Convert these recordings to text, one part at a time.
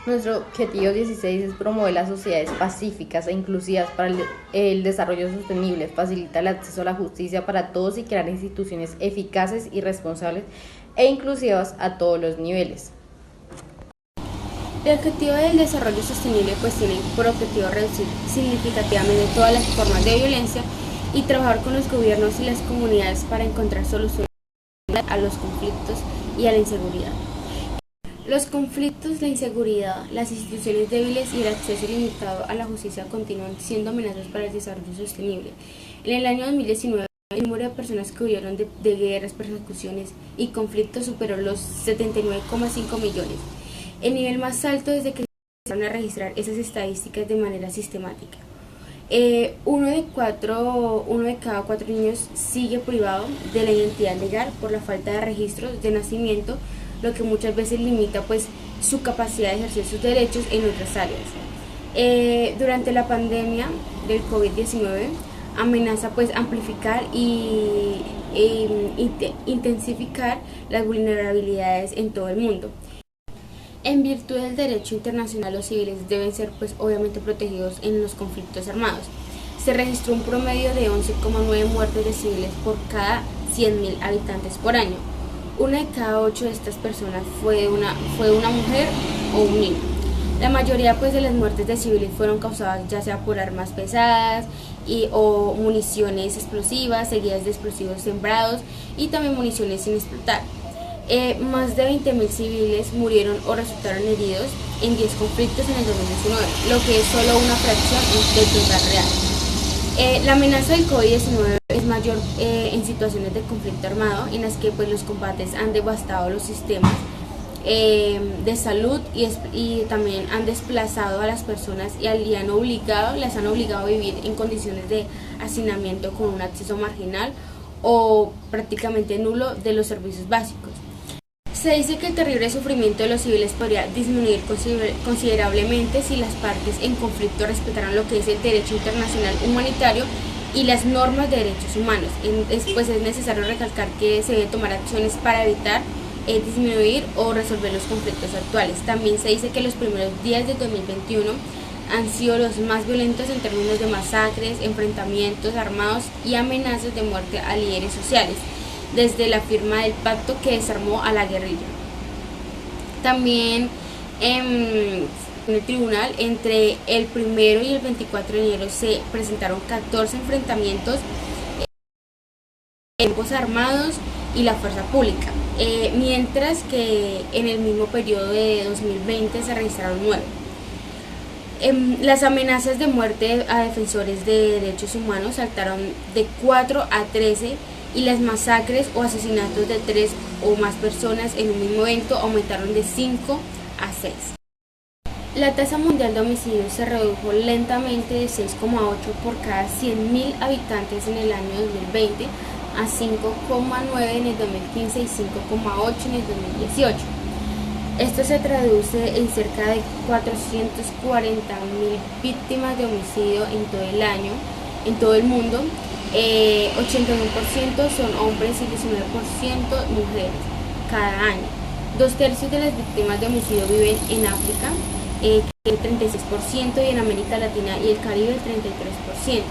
Nuestro objetivo 16 es promover las sociedades pacíficas e inclusivas para el desarrollo sostenible, facilitar el acceso a la justicia para todos y crear instituciones eficaces y responsables e inclusivas a todos los niveles. El objetivo del desarrollo sostenible pues tiene por objetivo reducir significativamente todas las formas de violencia y trabajar con los gobiernos y las comunidades para encontrar soluciones a los conflictos y a la inseguridad. Los conflictos, la inseguridad, las instituciones débiles y el acceso ilimitado a la justicia continúan siendo amenazas para el desarrollo sostenible. En el año 2019, el número de personas que huyeron de guerras, persecuciones y conflictos superó los 79,5 millones, el nivel más alto desde que se empezaron a registrar esas estadísticas de manera sistemática. Uno de cada cuatro niños sigue privado de la identidad legal por la falta de registros de nacimiento, lo que muchas veces limita pues su capacidad de ejercer sus derechos en otras áreas. Durante la pandemia del COVID-19 amenaza pues amplificar intensificar las vulnerabilidades en todo el mundo. En virtud del derecho internacional, los civiles deben ser pues obviamente protegidos en los conflictos armados. Se registró un promedio de 11,9 muertes de civiles por cada 100.000 habitantes por año. Una de cada 8 de estas personas fue una mujer o un niño. La mayoría pues de las muertes de civiles fueron causadas ya sea por armas pesadas o municiones explosivas, seguidas de explosivos sembrados y también municiones sin explotar. Más de 20.000 civiles murieron o resultaron heridos en 10 conflictos en el 2019, lo que es solo una fracción del total real. La amenaza del COVID-19 es mayor en situaciones de conflicto armado, en las que pues, los combates han devastado los sistemas de salud y también han desplazado a las personas y las han obligado a vivir en condiciones de hacinamiento con un acceso marginal o prácticamente nulo de los servicios básicos. Se dice que el terrible sufrimiento de los civiles podría disminuir considerablemente si las partes en conflicto respetaran lo que es el derecho internacional humanitario y las normas de derechos humanos. Pues es necesario recalcar que se debe tomar acciones para evitar, disminuir o resolver los conflictos actuales. También se dice que los primeros días de 2021 han sido los más violentos en términos de masacres, enfrentamientos armados y amenazas de muerte a líderes sociales, desde la firma del pacto que desarmó a la guerrilla. También en el tribunal, entre el 1 y el 24 de enero, se presentaron 14 enfrentamientos entre grupos armados y la fuerza pública, mientras que en el mismo periodo de 2020 se registraron 9. Las amenazas de muerte a defensores de derechos humanos saltaron de 4 a 13 y las masacres o asesinatos de 3 o más personas en un mismo evento aumentaron de 5 a 6. La tasa mundial de homicidios se redujo lentamente de 6,8 por cada 100.000 habitantes en el año 2020 a 5,9 en el 2015 y 5,8 en el 2018. Esto se traduce en cerca de 440.000 víctimas de homicidio en todo el año, en todo el mundo. 81% son hombres y 19% mujeres cada año. 2/3 de las víctimas de homicidio viven en África, el 36%, y en América Latina y el Caribe el 33%.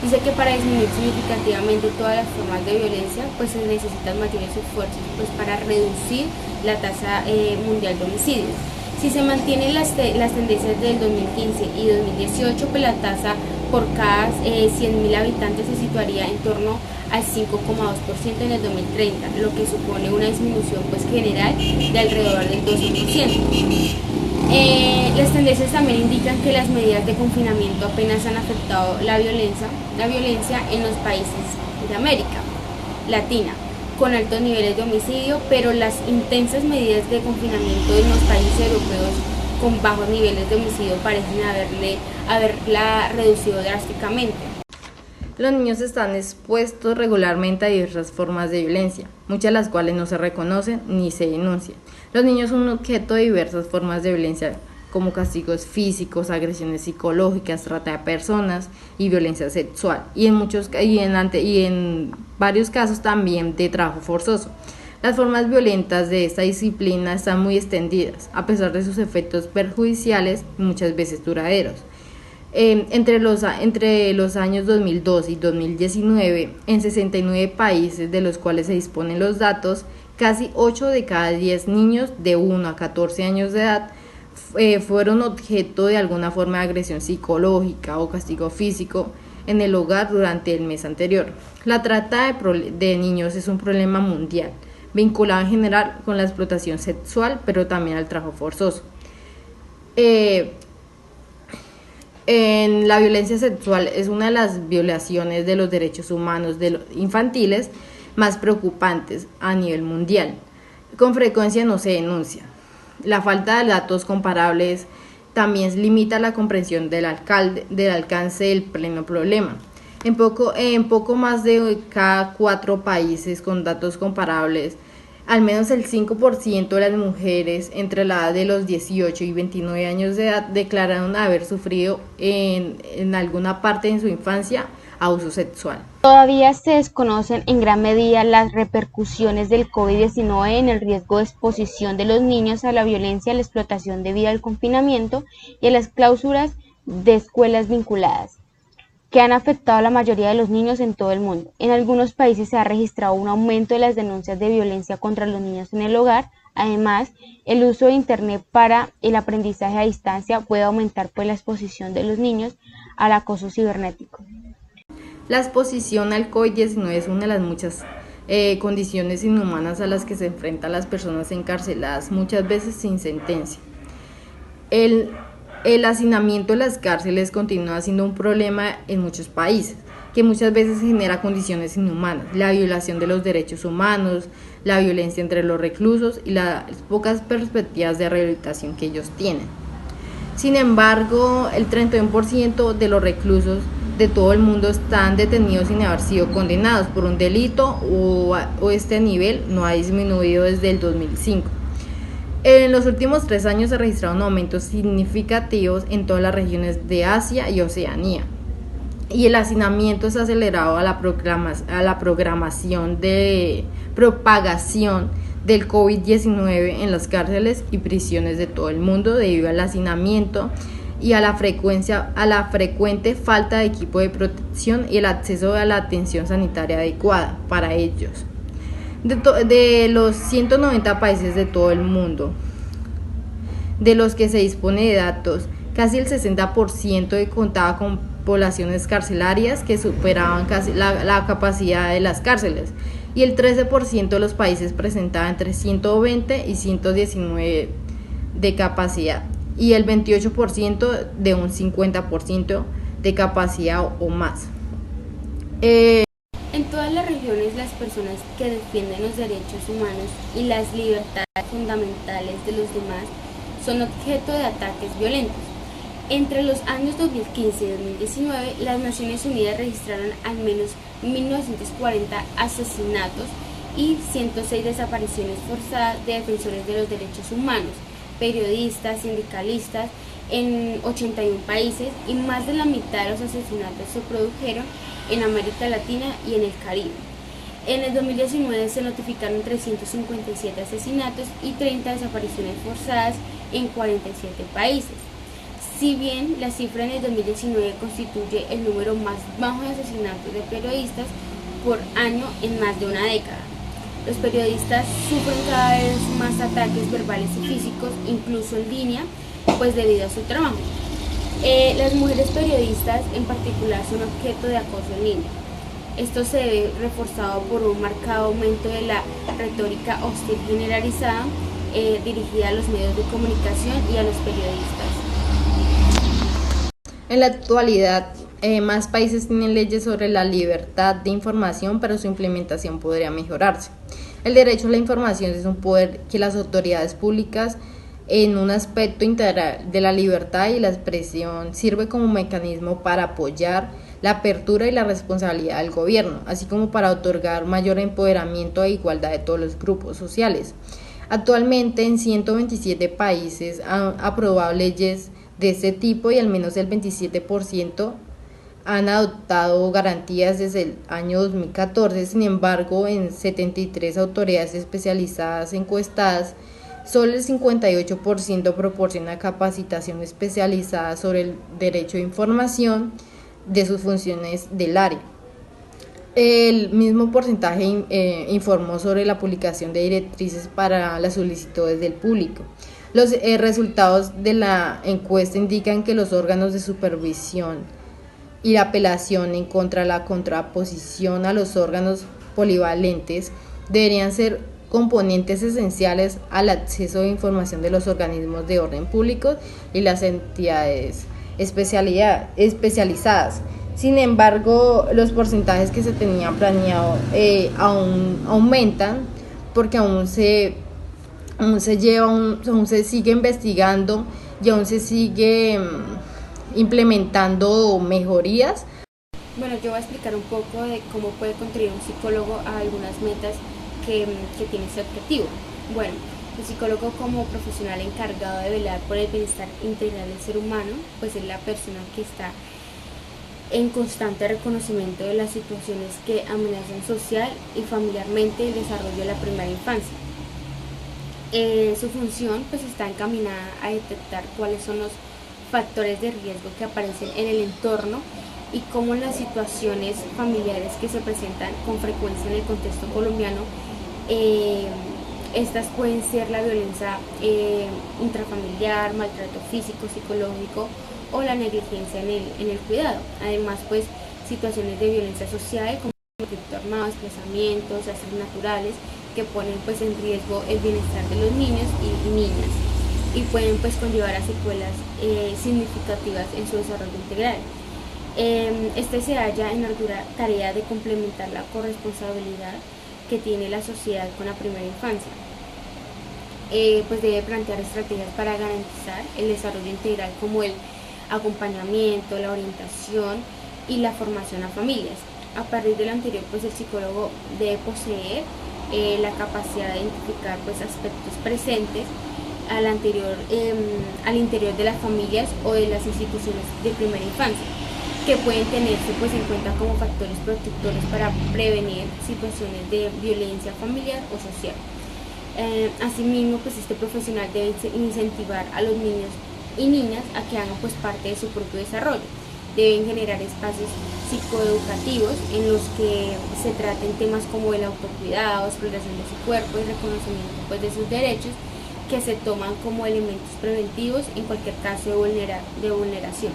Dice que para disminuir significativamente todas las formas de violencia, pues se necesitan mayores esfuerzos pues, para reducir la tasa mundial de homicidios. Si se mantienen las tendencias del 2015 y 2018, pues la tasa por cada 100.000 habitantes se situaría en torno al 5,2% en el 2030, lo que supone una disminución pues, general de alrededor del 12%. Las tendencias también indican que las medidas de confinamiento apenas han afectado la violencia en los países de América Latina, con altos niveles de homicidio, pero las intensas medidas de confinamiento en los países europeos con bajos niveles de homicidio parecen haberla reducido drásticamente. Los niños están expuestos regularmente a diversas formas de violencia, muchas de las cuales no se reconocen ni se denuncian. Los niños son objeto de diversas formas de violencia, como castigos físicos, agresiones psicológicas, trata de personas y violencia sexual, y en varios casos también de trabajo forzoso. Las formas violentas de esta disciplina están muy extendidas, a pesar de sus efectos perjudiciales y muchas veces duraderos. Entre los años 2002 y 2019, en 69 países de los cuales se disponen los datos, casi 8 de cada 10 niños de 1 a 14 años de edad fueron objeto de alguna forma de agresión psicológica o castigo físico en el hogar durante el mes anterior. La trata de niños es un problema mundial, vinculado en general con la explotación sexual, pero también al trabajo forzoso. La violencia sexual es una de las violaciones de los derechos humanos infantiles más preocupantes a nivel mundial. Con frecuencia no se denuncia. La falta de datos comparables también limita la comprensión del alcance del pleno problema. En poco más de cada 4 países con datos comparables, al menos el 5% de las mujeres entre la edad de los 18 y 29 años de edad declararon haber sufrido en alguna parte de su infancia abuso sexual. Todavía se desconocen en gran medida las repercusiones del COVID-19 en el riesgo de exposición de los niños a la violencia y a la explotación debido al confinamiento y a las clausuras de escuelas vinculadas, que han afectado a la mayoría de los niños en todo el mundo. En algunos países se ha registrado un aumento de las denuncias de violencia contra los niños en el hogar. Además, el uso de Internet para el aprendizaje a distancia puede aumentar la exposición de los niños al acoso cibernético. La exposición al COVID-19 es una de las muchas condiciones inhumanas a las que se enfrentan las personas encarceladas, muchas veces sin sentencia. El hacinamiento en las cárceles continúa siendo un problema en muchos países, que muchas veces genera condiciones inhumanas, la violación de los derechos humanos, la violencia entre los reclusos y las pocas perspectivas de rehabilitación que ellos tienen. Sin embargo, el 31% de los reclusos de todo el mundo están detenidos sin haber sido condenados por un delito o este nivel no ha disminuido desde el 2005. En los últimos 3 años se registraron aumentos significativos en todas las regiones de Asia y Oceanía. Y el hacinamiento es acelerado a la propagación del COVID-19 en las cárceles y prisiones de todo el mundo debido al hacinamiento y a la frecuente falta de equipo de protección y el acceso a la atención sanitaria adecuada para ellos. De los 190 países de todo el mundo de los que se dispone de datos, casi el 60% contaba con poblaciones carcelarias que superaban casi la capacidad de las cárceles, y el 13% de los países presentaba entre 120 y 119 de capacidad, y el 28% de un 50% de capacidad o más. En todas las regiones, las personas que defienden los derechos humanos y las libertades fundamentales de los demás son objeto de ataques violentos. Entre los años 2015 y 2019, las Naciones Unidas registraron al menos 1.940 asesinatos y 106 desapariciones forzadas de defensores de los derechos humanos, periodistas, sindicalistas, en 81 países, y más de la mitad de los asesinatos se produjeron en América Latina y en el Caribe. En el 2019 se notificaron 357 asesinatos y 30 desapariciones forzadas en 47 países. Si bien la cifra en el 2019 constituye el número más bajo de asesinatos de periodistas por año en más de una década, los periodistas sufren cada vez más ataques verbales y físicos, incluso en línea, pues debido a su trabajo. Las mujeres periodistas en particular son objeto de acoso en línea. Esto se ve reforzado por un marcado aumento de la retórica hostil generalizada dirigida a los medios de comunicación y a los periodistas. En la actualidad, más países tienen leyes sobre la libertad de información, pero su implementación podría mejorarse. El derecho a la información es un poder que las autoridades públicas, en un aspecto integral de la libertad y la expresión, sirve como mecanismo para apoyar la apertura y la responsabilidad del gobierno, así como para otorgar mayor empoderamiento e igualdad de todos los grupos sociales. Actualmente, en 127 países han aprobado leyes de este tipo y al menos el 27% han adoptado garantías desde el año 2014. Sin embargo, en 73 autoridades especializadas encuestadas, solo el 58% proporciona capacitación especializada sobre el derecho de información de sus funciones del área. El mismo porcentaje informó sobre la publicación de directrices para las solicitudes del público. Los resultados de la encuesta indican que los órganos de supervisión y la apelación en contra de la contraposición a los órganos polivalentes deberían ser componentes esenciales al acceso a información de los organismos de orden público y las entidades especializadas. Sin embargo, los porcentajes que se tenían planeado aún aumentan porque aún se sigue investigando y aún se sigue implementando mejorías. Bueno, yo voy a explicar un poco de cómo puede contribuir un psicólogo a algunas metas que tiene ese objetivo. Bueno, el psicólogo como profesional encargado de velar por el bienestar integral del ser humano, pues es la persona que está en constante reconocimiento de las situaciones que amenazan social y familiarmente el desarrollo de la primera infancia. Su función pues está encaminada a detectar cuáles son los factores de riesgo que aparecen en el entorno y cómo las situaciones familiares que se presentan con frecuencia en el contexto colombiano, estas pueden ser la violencia intrafamiliar, maltrato físico, psicológico o la negligencia en el cuidado. Además, pues situaciones de violencia social como conflicto armado, desplazamientos, desastres naturales que ponen pues en riesgo el bienestar de los niños y niñas y pueden pues conllevar a secuelas significativas en su desarrollo integral. Este se halla en la dura tarea de complementar la corresponsabilidad que tiene la sociedad con la primera infancia. Pues debe plantear estrategias para garantizar el desarrollo integral como el acompañamiento, la orientación y la formación a familias. A partir de lo anterior, pues el psicólogo debe poseer la capacidad de identificar pues aspectos presentes al interior de las familias o de las instituciones de primera infancia que pueden tenerse pues en cuenta como factores protectores para prevenir situaciones de violencia familiar o social. Asimismo, pues este profesional debe incentivar a los niños y niñas a que hagan pues parte de su propio desarrollo. Deben generar espacios psicoeducativos en los que se traten temas como el autocuidado, exploración de su cuerpo y reconocimiento pues de sus derechos, que se toman como elementos preventivos en cualquier caso de vulneración.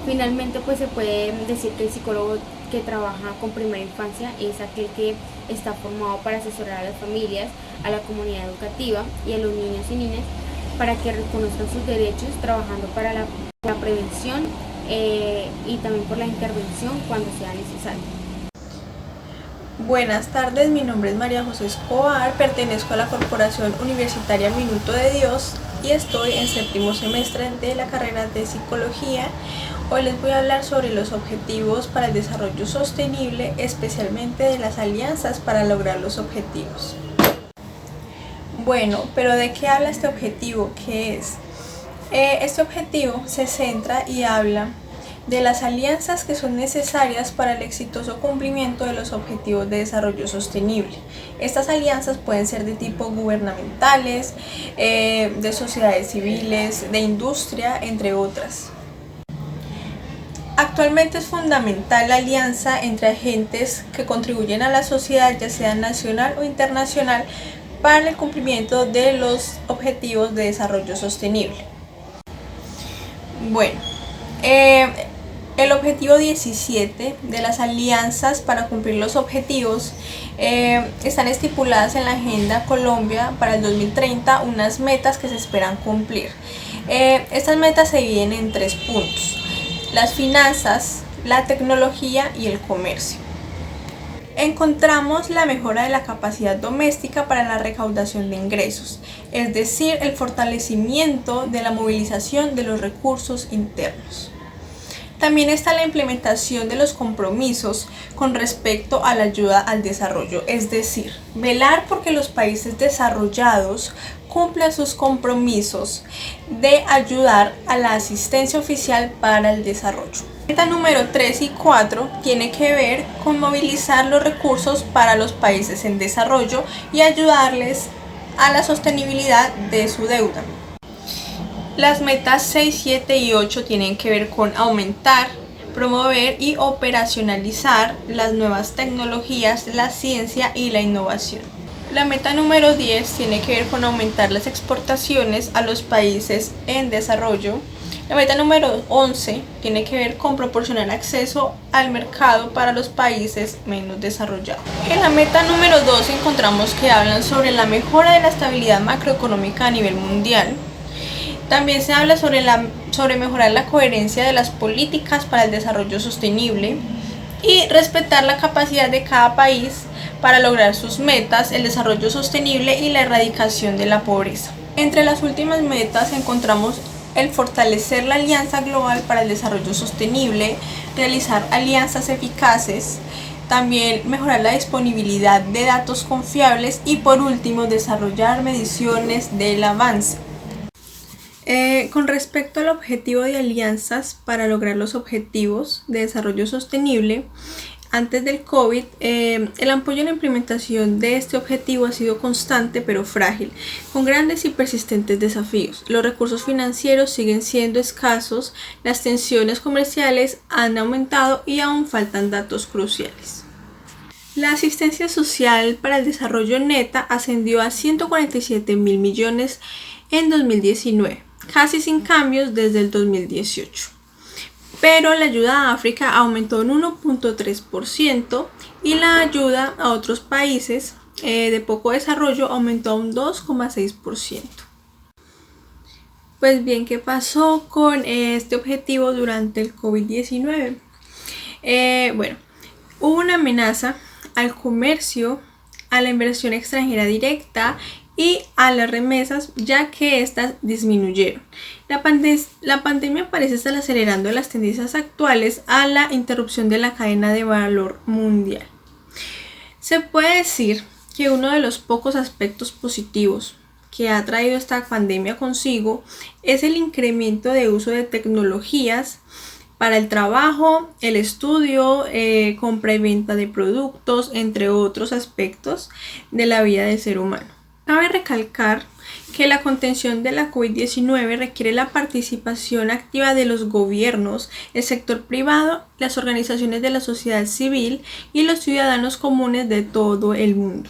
Finalmente, pues se puede decir que el psicólogo que trabaja con primera infancia es aquel que está formado para asesorar a las familias, a la comunidad educativa y a los niños y niñas para que reconozcan sus derechos, trabajando para la prevención y también por la intervención cuando sea necesario. Buenas tardes, mi nombre es María José Escobar, pertenezco a la Corporación Universitaria Minuto de Dios y estoy en séptimo semestre de la carrera de Psicología. Hoy les voy a hablar sobre los objetivos para el desarrollo sostenible, especialmente de las alianzas para lograr los objetivos. Bueno, pero ¿de qué habla este objetivo? ¿Qué es? Este objetivo se centra y habla de las alianzas que son necesarias para el exitoso cumplimiento de los objetivos de desarrollo sostenible. Estas alianzas pueden ser de tipo gubernamentales, de sociedades civiles, de industria, entre otras. Actualmente es fundamental la alianza entre agentes que contribuyen a la sociedad, ya sea nacional o internacional, para el cumplimiento de los objetivos de desarrollo sostenible. Bueno, el objetivo 17 de las alianzas para cumplir los objetivos están estipuladas en la Agenda Colombia para el 2030, unas metas que se esperan cumplir. Estas metas se dividen en 3 puntos: las finanzas, la tecnología y el comercio. Encontramos la mejora de la capacidad doméstica para la recaudación de ingresos, es decir, el fortalecimiento de la movilización de los recursos internos. También está la implementación de los compromisos con respecto a la ayuda al desarrollo, es decir, velar porque los países desarrollados cumplan sus compromisos de ayudar a la asistencia oficial para el desarrollo. La meta número 3 y 4 tiene que ver con movilizar los recursos para los países en desarrollo y ayudarles a la sostenibilidad de su deuda. Las metas 6, 7 y 8 tienen que ver con aumentar, promover y operacionalizar las nuevas tecnologías, la ciencia y la innovación. La meta número 10 tiene que ver con aumentar las exportaciones a los países en desarrollo. La meta número 11 tiene que ver con proporcionar acceso al mercado para los países menos desarrollados. En la meta número 12 encontramos que hablan sobre la mejora de la estabilidad macroeconómica a nivel mundial. También se habla sobre mejorar la coherencia de las políticas para el desarrollo sostenible y respetar la capacidad de cada país para lograr sus metas, el desarrollo sostenible y la erradicación de la pobreza. Entre las últimas metas encontramos el fortalecer la Alianza Global para el Desarrollo Sostenible, realizar alianzas eficaces, también mejorar la disponibilidad de datos confiables y por último desarrollar mediciones del avance. Con respecto al objetivo de alianzas para lograr los objetivos de desarrollo sostenible, antes del COVID, el apoyo en la implementación de este objetivo ha sido constante pero frágil, con grandes y persistentes desafíos. Los recursos financieros siguen siendo escasos, las tensiones comerciales han aumentado y aún faltan datos cruciales. La asistencia social para el desarrollo neta ascendió a 147.000 millones en 2019. Casi sin cambios desde el 2018. Pero la ayuda a África aumentó en 1.3% y la ayuda a otros países de poco desarrollo aumentó a un 2.6%. Pues bien, ¿qué pasó con este objetivo durante el COVID-19? Hubo una amenaza al comercio, a la inversión extranjera directa y a las remesas, ya que estas disminuyeron. La pandemia parece estar acelerando las tendencias actuales a la interrupción de la cadena de valor mundial. Se puede decir que uno de los pocos aspectos positivos que ha traído esta pandemia consigo es el incremento de uso de tecnologías para el trabajo, el estudio, compra y venta de productos, entre otros aspectos de la vida del ser humano. Cabe recalcar que la contención de la COVID-19 requiere la participación activa de los gobiernos, el sector privado, las organizaciones de la sociedad civil y los ciudadanos comunes de todo el mundo.